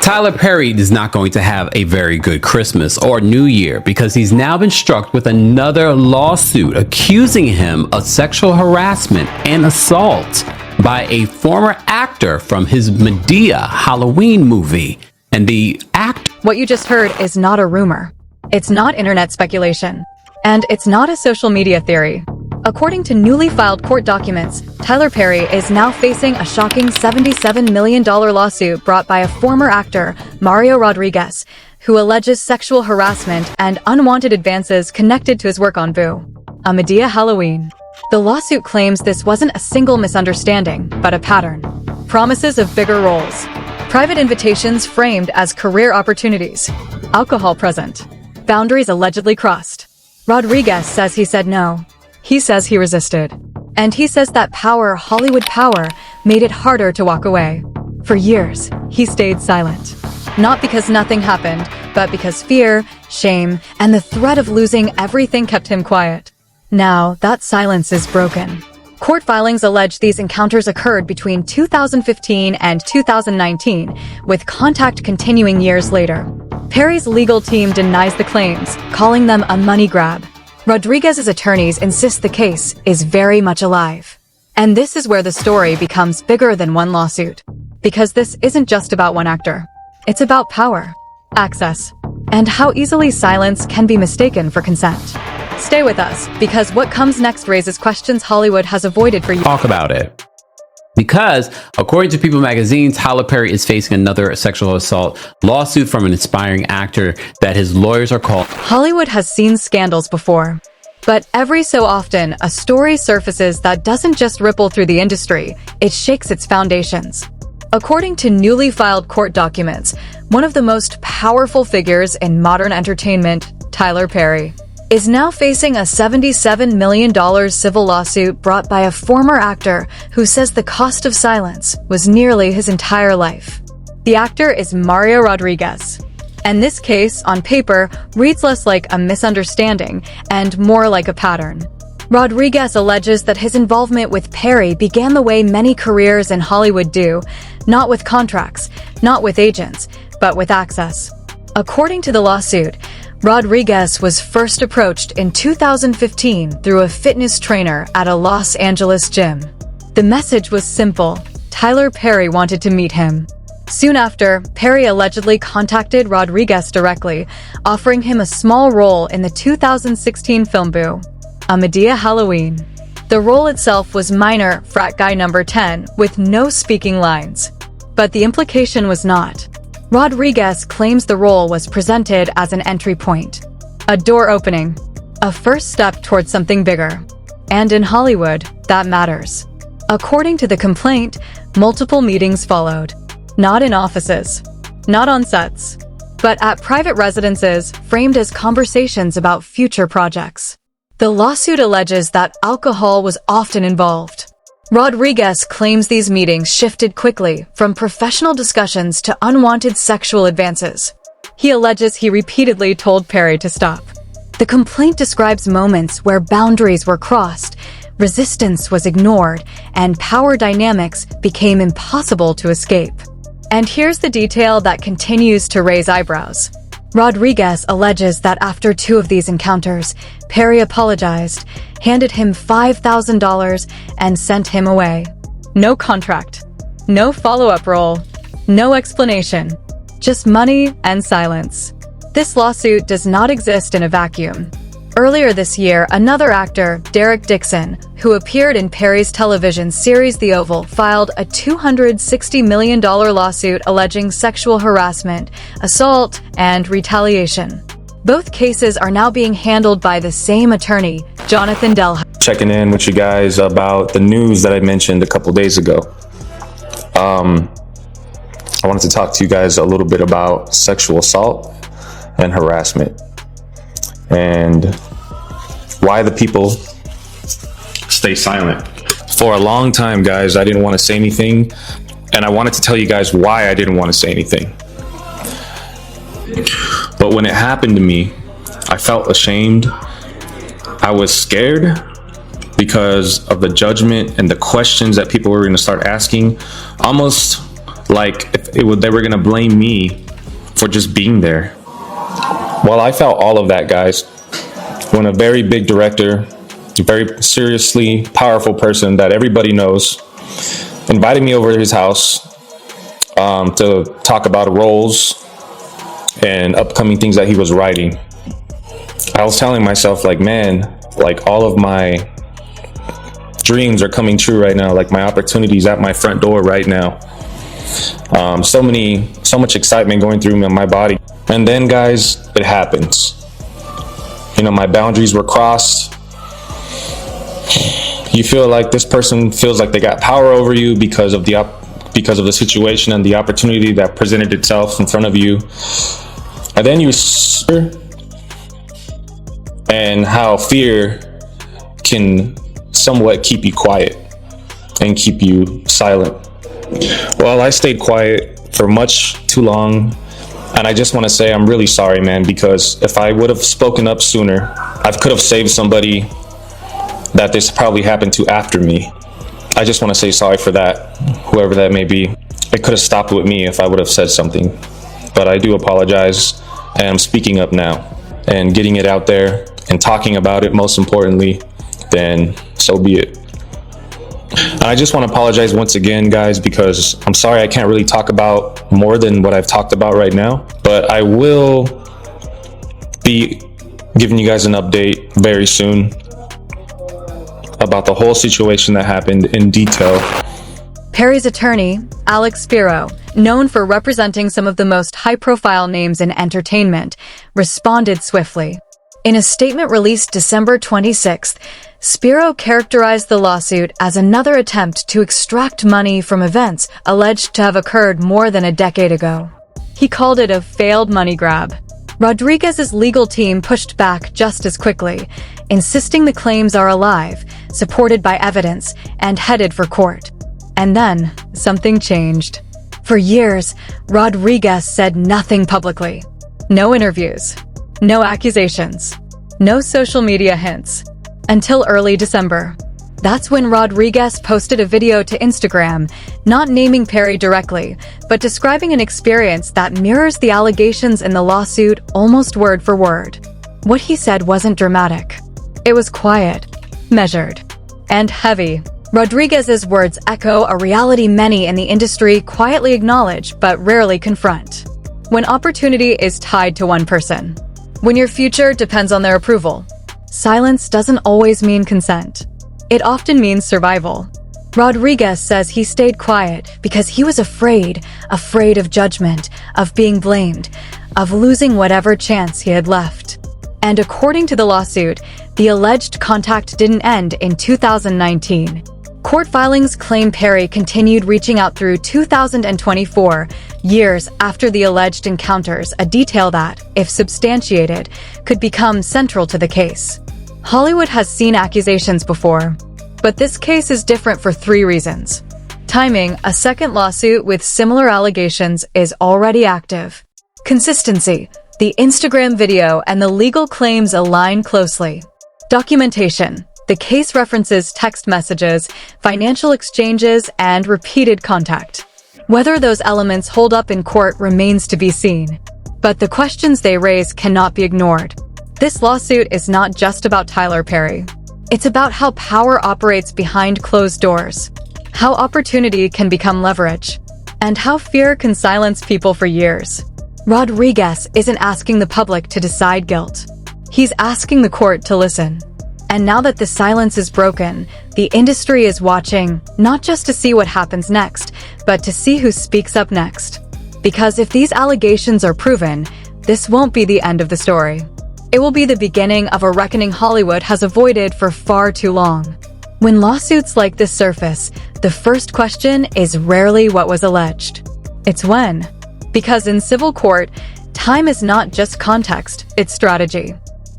Tyler Perry is not going to have a very good Christmas or New Year because he's now been struck with another lawsuit accusing him of sexual harassment and assault by a former actor from his Madea Halloween movie. And the act... What you just heard is not a rumor. It's not internet speculation. And it's not a social media theory. According to newly filed court documents, Tyler Perry is now facing a shocking $77 million lawsuit brought by a former actor, Mario Rodriguez, who alleges sexual harassment and unwanted advances connected to his work on Boo, a Madea Halloween. The lawsuit claims this wasn't a single misunderstanding, but a pattern. Promises of bigger roles. Private invitations framed as career opportunities. Alcohol present. Boundaries allegedly crossed. Rodriguez says he said no. He says he resisted. And he says that power, Hollywood power, made it harder to walk away. For years, he stayed silent. Not because nothing happened, but because fear, shame, and the threat of losing everything kept him quiet. Now, that silence is broken. Court filings allege these encounters occurred between 2015 and 2019, with contact continuing years later. Perry's legal team denies the claims, calling them a money grab. Rodriguez's attorneys insist the case is very much alive. And this is where the story becomes bigger than one lawsuit. Because this isn't just about one actor. It's about power, access, and how easily silence can be mistaken for consent. Stay with us, because what comes next raises questions Hollywood has avoided for years. Talk about it. Because, according to People magazine, Tyler Perry is facing another sexual assault lawsuit from an aspiring actor that his lawyers are called. Hollywood has seen scandals before. But every so often, a story surfaces that doesn't just ripple through the industry, it shakes its foundations. According to newly filed court documents, one of the most powerful figures in modern entertainment, Tyler Perry, is now facing a $77 million civil lawsuit brought by a former actor who says the cost of silence was nearly his entire life. The actor is Mario Rodriguez. And this case, on paper, reads less like a misunderstanding and more like a pattern. Rodriguez alleges that his involvement with Perry began the way many careers in Hollywood do, not with contracts, not with agents, but with access. According to the lawsuit, Rodriguez was first approached in 2015 through a fitness trainer at a Los Angeles gym. The message was simple: Tyler Perry wanted to meet him. Soon after, Perry allegedly contacted Rodriguez directly, offering him a small role in the 2016 film Boo, a Madea Halloween. The role itself was minor frat guy number 10 with no speaking lines. But the implication was not. Rodriguez claims the role was presented as an entry point, a door opening, a first step towards something bigger. And in Hollywood, that matters. According to the complaint, multiple meetings followed. Not in offices, not on sets, but at private residences framed as conversations about future projects. The lawsuit alleges that alcohol was often involved. Rodriguez claims these meetings shifted quickly from professional discussions to unwanted sexual advances. He alleges he repeatedly told Perry to stop. The complaint describes moments where boundaries were crossed, resistance was ignored, and power dynamics became impossible to escape. And here's the detail that continues to raise eyebrows. Rodriguez alleges that after 2 of these encounters, Perry apologized, handed him $5,000, and sent him away. No contract, no follow-up role, no explanation, just money and silence. This lawsuit does not exist in a vacuum. Earlier this year, another actor, Derek Dixon, who appeared in Perry's television series The Oval, filed a $260 million lawsuit alleging sexual harassment, assault, and retaliation. Both cases are now being handled by the same attorney, Jonathan Delha. Checking in with you guys about the news that I mentioned a couple days ago. I wanted to talk to you guys a little bit about sexual assault and harassment, and why the people stay silent. For a long time, guys, I didn't want to say anything, and I wanted to tell you guys why I didn't want to say anything. But when it happened to me, I felt ashamed. I was scared because of the judgment and the questions that people were going to start asking. Almost like if they were gonna blame me for just being there. Well, I felt all of that, guys, when a very big director, a very seriously powerful person that everybody knows, invited me over to his house to talk about roles and upcoming things that he was writing. I was telling myself, like, man, like all of my dreams are coming true right now. Like my opportunities at my front door right now. So much excitement going through my body. And then, guys, it happens. You know, my boundaries were crossed. You feel like this person feels like they got power over you because of the situation and the opportunity that presented itself in front of you. And then and how fear can somewhat keep you quiet and keep you silent. Well, I stayed quiet for much too long, and I just want to say I'm really sorry, man, because if I would have spoken up sooner, I could have saved somebody that this probably happened to after me. I just want to say sorry for that, whoever that may be. It could have stopped with me if I would have said something, but I do apologize, and I'm speaking up now and getting it out there and talking about it, most importantly, then so be it. And I just want to apologize once again, guys, because I'm sorry I can't really talk about more than what I've talked about right now, but I will be giving you guys an update very soon about the whole situation that happened in detail. Perry's attorney, Alex Spiro, known for representing some of the most high-profile names in entertainment, responded swiftly. In a statement released December 26th, Spiro characterized the lawsuit as another attempt to extract money from events alleged to have occurred more than a decade ago. He called it a failed money grab. Rodriguez's legal team pushed back just as quickly, insisting the claims are alive, supported by evidence, and headed for court. And then, something changed. For years, Rodriguez said nothing publicly. No interviews. No accusations. No social media hints. Until early December. That's when Rodriguez posted a video to Instagram, not naming Perry directly, but describing an experience that mirrors the allegations in the lawsuit almost word for word. What he said wasn't dramatic. It was quiet, measured, and heavy. Rodriguez's words echo a reality many in the industry quietly acknowledge but rarely confront. When opportunity is tied to one person, when your future depends on their approval, silence doesn't always mean consent. It often means survival. Rodriguez says he stayed quiet because he was afraid of judgment, of being blamed, of losing whatever chance he had left. And according to the lawsuit, the alleged contact didn't end in 2019. Court filings claim Perry continued reaching out through 2024, years after the alleged encounters, a detail that, if substantiated, could become central to the case. Hollywood has seen accusations before, but this case is different for 3 reasons. Timing: a second lawsuit with similar allegations is already active. Consistency: the Instagram video and the legal claims align closely. Documentation: the case references text messages, financial exchanges, and repeated contact. Whether those elements hold up in court remains to be seen. But the questions they raise cannot be ignored. This lawsuit is not just about Tyler Perry. It's about how power operates behind closed doors, how opportunity can become leverage, and how fear can silence people for years. Rodriguez isn't asking the public to decide guilt. He's asking the court to listen. And now that the silence is broken, the industry is watching, not just to see what happens next, but to see who speaks up next. Because if these allegations are proven, this won't be the end of the story. It will be the beginning of a reckoning Hollywood has avoided for far too long. When lawsuits like this surface, the first question is rarely what was alleged. It's when. Because in civil court, time is not just context, it's strategy.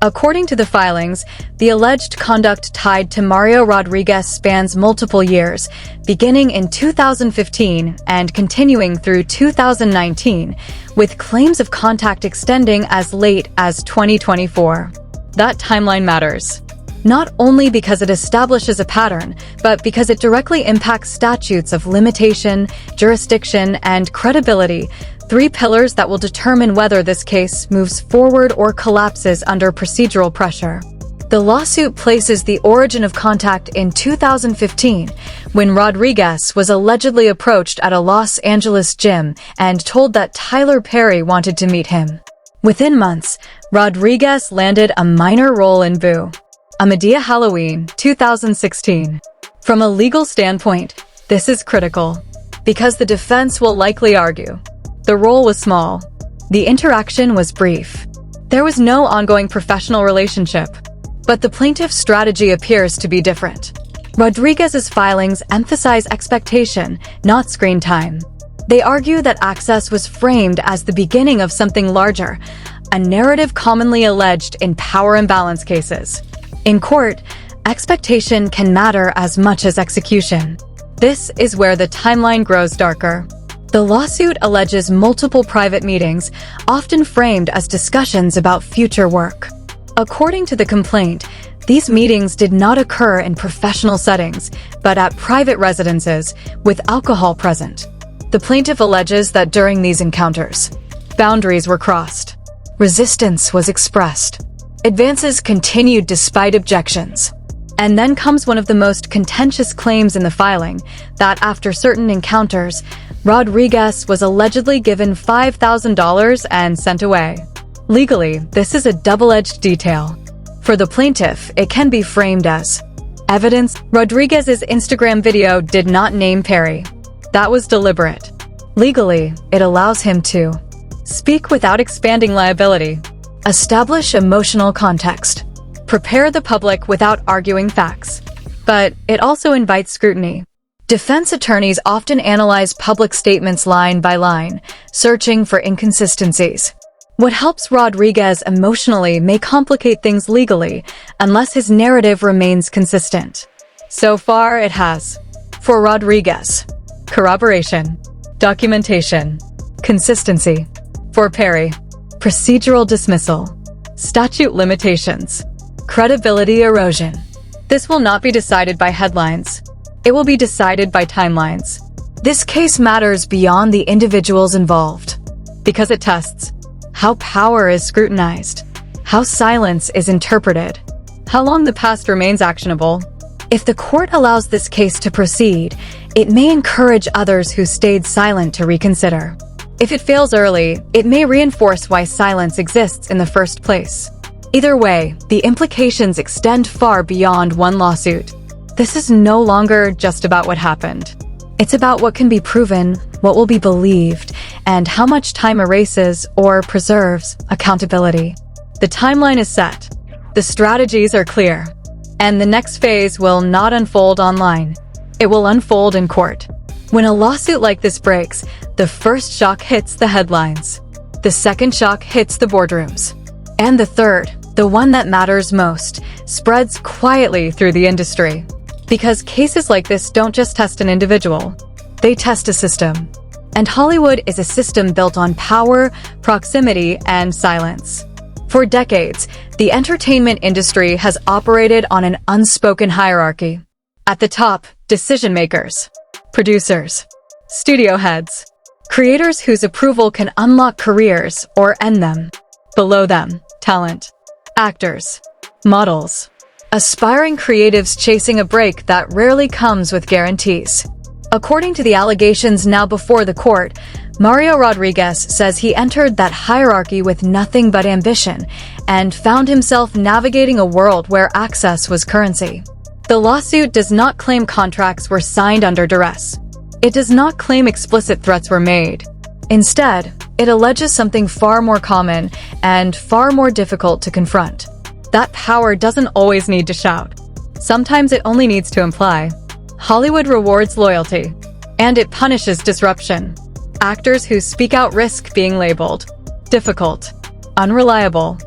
According to the filings, the alleged conduct tied to Mario Rodriguez spans multiple years, beginning in 2015 and continuing through 2019, with claims of contact extending as late as 2024. That timeline matters. not only because it establishes a pattern, but because it directly impacts statutes of limitation, jurisdiction, and credibility, three pillars that will determine whether this case moves forward or collapses under procedural pressure. The lawsuit places the origin of contact in 2015, when Rodriguez was allegedly approached at a Los Angeles gym and told that Tyler Perry wanted to meet him. Within months, Rodriguez landed a minor role in Boo, a Madea Halloween, 2016. From a legal standpoint, this is critical, because the defense will likely argue the role was small, the interaction was brief, there was no ongoing professional relationship. But the plaintiff's strategy appears to be different. Rodriguez's filings emphasize expectation, not screen time. They argue that access was framed as the beginning of something larger, a narrative commonly alleged in power imbalance cases. In court, expectation can matter as much as execution. This is where the timeline grows darker. The lawsuit alleges multiple private meetings, often framed as discussions about future work. According to the complaint, these meetings did not occur in professional settings, but at private residences with alcohol present. The plaintiff alleges that during these encounters, boundaries were crossed, resistance was expressed, advances continued despite objections. And then comes one of the most contentious claims in the filing, that after certain encounters, Rodriguez was allegedly given $5,000 and sent away. Legally, this is a double-edged detail. For the plaintiff, it can be framed as evidence. Rodriguez's Instagram video did not name Perry. That was deliberate. Legally, it allows him to speak without expanding liability, establish emotional context, prepare the public without arguing facts. But it also invites scrutiny. Defense attorneys often analyze public statements line by line, searching for inconsistencies. What helps Rodriguez emotionally may complicate things legally, unless his narrative remains consistent. So far, it has. For Rodriguez, corroboration, documentation, consistency. For Perry, procedural dismissal, statute limitations, credibility erosion. This will not be decided by headlines. It will be decided by timelines. This case matters beyond the individuals involved, because it tests how power is scrutinized, how silence is interpreted, how long the past remains actionable. If the court allows this case to proceed, it may encourage others who stayed silent to reconsider. If it fails early, it may reinforce why silence exists in the first place. Either way, the implications extend far beyond one lawsuit. This is no longer just about what happened. It's about what can be proven, what will be believed, and how much time erases or preserves accountability. The timeline is set. The strategies are clear. And the next phase will not unfold online. It will unfold in court. When a lawsuit like this breaks, the first shock hits the headlines. The second shock hits the boardrooms. And the third, the one that matters most, spreads quietly through the industry. Because cases like this don't just test an individual, they test a system. And Hollywood is a system built on power, proximity, and silence. For decades, the entertainment industry has operated on an unspoken hierarchy. At the top, decision-makers, producers, studio heads, creators whose approval can unlock careers or end them. Below them, talent, actors, models, aspiring creatives chasing a break that rarely comes with guarantees. According to the allegations now before the court, Mario Rodriguez says he entered that hierarchy with nothing but ambition and found himself navigating a world where access was currency. The lawsuit does not claim contracts were signed under duress. It does not claim explicit threats were made. Instead, it alleges something far more common and far more difficult to confront. That power doesn't always need to shout. Sometimes it only needs to imply. Hollywood rewards loyalty, and it punishes disruption. Actors who speak out risk being labeled difficult, unreliable,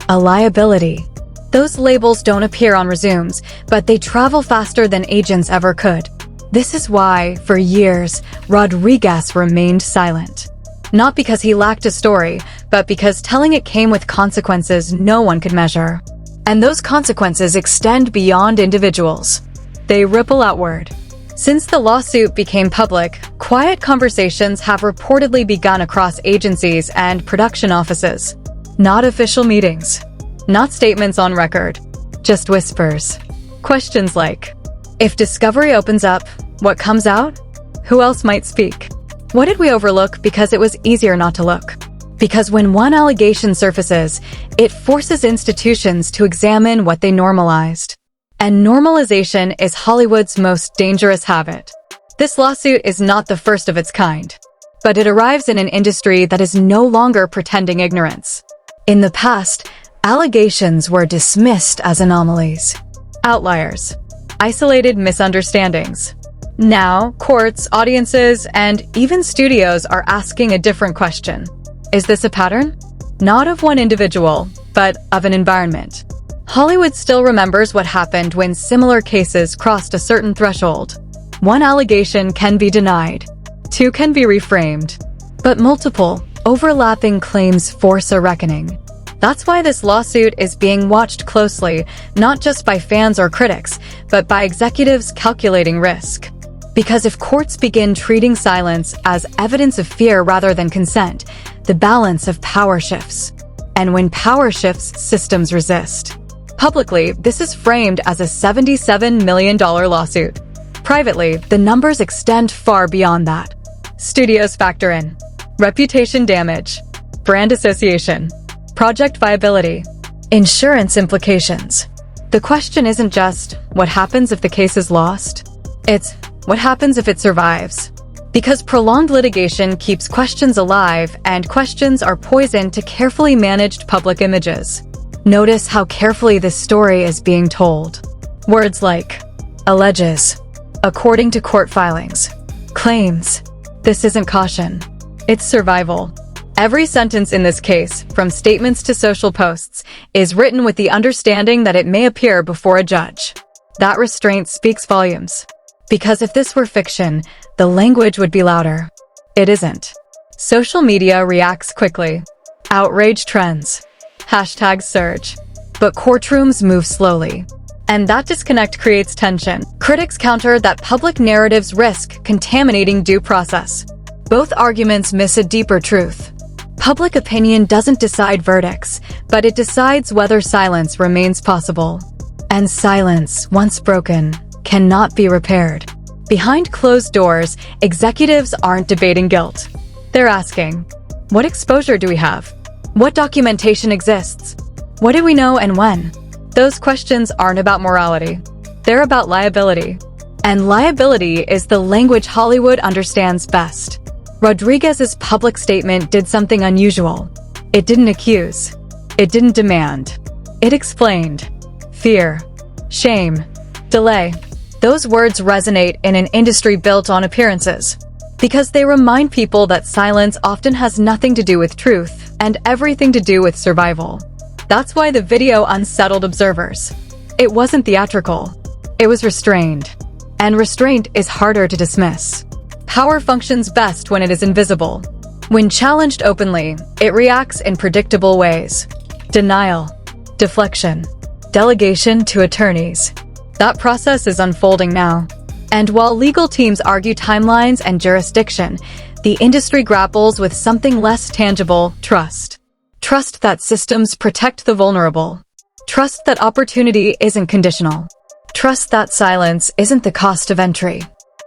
a liability. Those labels don't appear on resumes, but they travel faster than agents ever could. This is why, for years, Rodriguez remained silent. Not because he lacked a story, but because telling it came with consequences no one could measure. And those consequences extend beyond individuals. They ripple outward. Since the lawsuit became public, quiet conversations have reportedly begun across agencies and production offices. Not official meetings. Not statements on record. Just whispers. Questions like, if discovery opens up, what comes out? Who else might speak? What did we overlook because it was easier not to look? Because when one allegation surfaces, it forces institutions to examine what they normalized. And normalization is Hollywood's most dangerous habit. This lawsuit is not the first of its kind, but it arrives in an industry that is no longer pretending ignorance. In the past, allegations were dismissed as anomalies, outliers, isolated misunderstandings. Now, courts, audiences, and even studios are asking a different question. Is this a pattern? Not of one individual, but of an environment. Hollywood still remembers what happened when similar cases crossed a certain threshold. One allegation can be denied. Two can be reframed. But multiple, overlapping claims force a reckoning. That's why this lawsuit is being watched closely, not just by fans or critics, but by executives calculating risk. Because if courts begin treating silence as evidence of fear rather than consent, the balance of power shifts. And when power shifts, systems resist. Publicly, this is framed as a $77 million lawsuit. Privately, the numbers extend far beyond that. Studios factor in reputation damage, brand association, project viability, insurance implications. The question isn't just, what happens if the case is lost? It's, what happens if it survives? Because prolonged litigation keeps questions alive, and questions are poison to carefully managed public images. Notice how carefully this story is being told. Words like alleges, according to court filings, claims. This isn't caution. It's survival. Every sentence in this case, from statements to social posts, is written with the understanding that it may appear before a judge. That restraint speaks volumes. Because if this were fiction, the language would be louder. It isn't. Social media reacts quickly. Outrage trends. Hashtags surge. But courtrooms move slowly. And that disconnect creates tension. Critics counter that public narratives risk contaminating due process. Both arguments miss a deeper truth. Public opinion doesn't decide verdicts, but it decides whether silence remains possible. And silence, once broken, cannot be repaired. Behind closed doors, executives aren't debating guilt. They're asking, what exposure do we have? What documentation exists? What do we know and when? Those questions aren't about morality. They're about liability. And liability is the language Hollywood understands best. Rodriguez's public statement did something unusual. It didn't accuse. It didn't demand. It explained. Fear. Shame. Delay. Those words resonate in an industry built on appearances. Because they remind people that silence often has nothing to do with truth and everything to do with survival. That's why the video unsettled observers. It wasn't theatrical. It was restrained. And restraint is harder to dismiss. Power functions best when it is invisible. When challenged openly, it reacts in predictable ways. Denial, deflection, delegation to attorneys. That process is unfolding now. And while legal teams argue timelines and jurisdiction, the industry grapples with something less tangible: trust. Trust that systems protect the vulnerable. Trust that opportunity isn't conditional. Trust that silence isn't the cost of entry.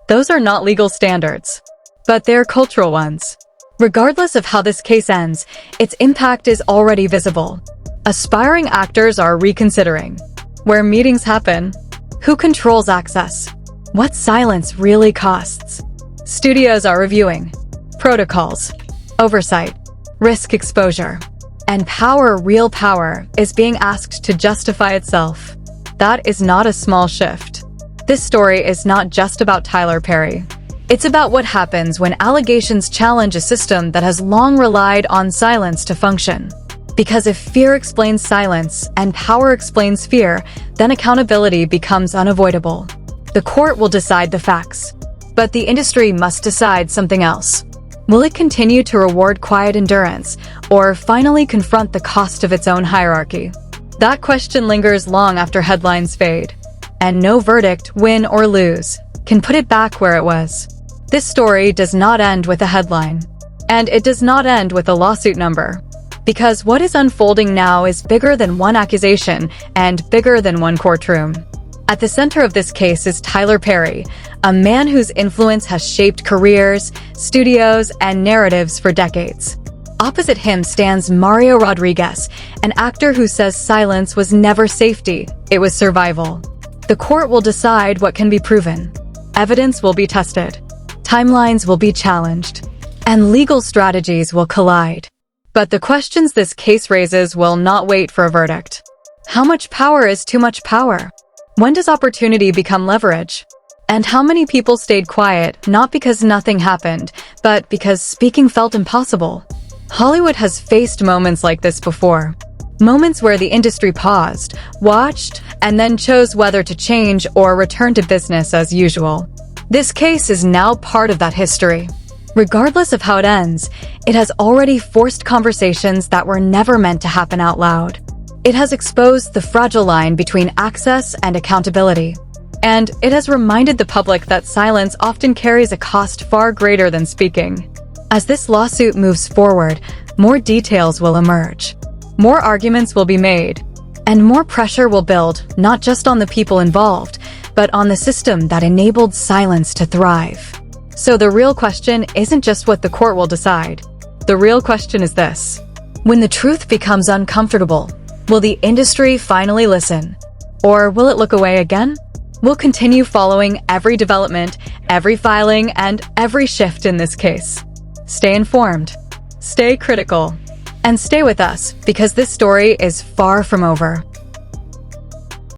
Those are not legal standards, but they're cultural ones. Regardless of how this case ends, its impact is already visible. Aspiring actors are reconsidering where meetings happen, who controls access, what silence really costs. Studios are reviewing protocols, oversight, risk exposure, and power, real power, is being asked to justify itself. That is not a small shift. This story is not just about Tyler Perry. It's about what happens when allegations challenge a system that has long relied on silence to function. Because if fear explains silence and power explains fear, then accountability becomes unavoidable. The court will decide the facts, but the industry must decide something else. Will it continue to reward quiet endurance, or finally confront the cost of its own hierarchy? That question lingers long after headlines fade, and no verdict, win or lose, can put it back where it was. This story does not end with a headline, and it does not end with a lawsuit number, because what is unfolding now is bigger than one accusation and bigger than one courtroom. At the center of this case is Tyler Perry, a man whose influence has shaped careers, studios, and narratives for decades. Opposite him stands Mario Rodriguez, an actor who says silence was never safety, it was survival. The court will decide what can be proven. Evidence will be tested. Timelines will be challenged. And legal strategies will collide. But the questions this case raises will not wait for a verdict. How much power is too much power? When does opportunity become leverage? And how many people stayed quiet, not because nothing happened, but because speaking felt impossible? Hollywood has faced moments like this before. Moments where the industry paused, watched, and then chose whether to change or return to business as usual. This case is now part of that history. Regardless of how it ends, it has already forced conversations that were never meant to happen out loud. It has exposed the fragile line between access and accountability. And it has reminded the public that silence often carries a cost far greater than speaking. As this lawsuit moves forward, more details will emerge. More arguments will be made. And more pressure will build, not just on the people involved, but on the system that enabled silence to thrive. So the real question isn't just what the court will decide. The real question is this: when the truth becomes uncomfortable, will the industry finally listen? Or will it look away again? We'll continue following every development, every filing, and every shift in this case. Stay informed, stay critical, and stay with us because this story is far from over.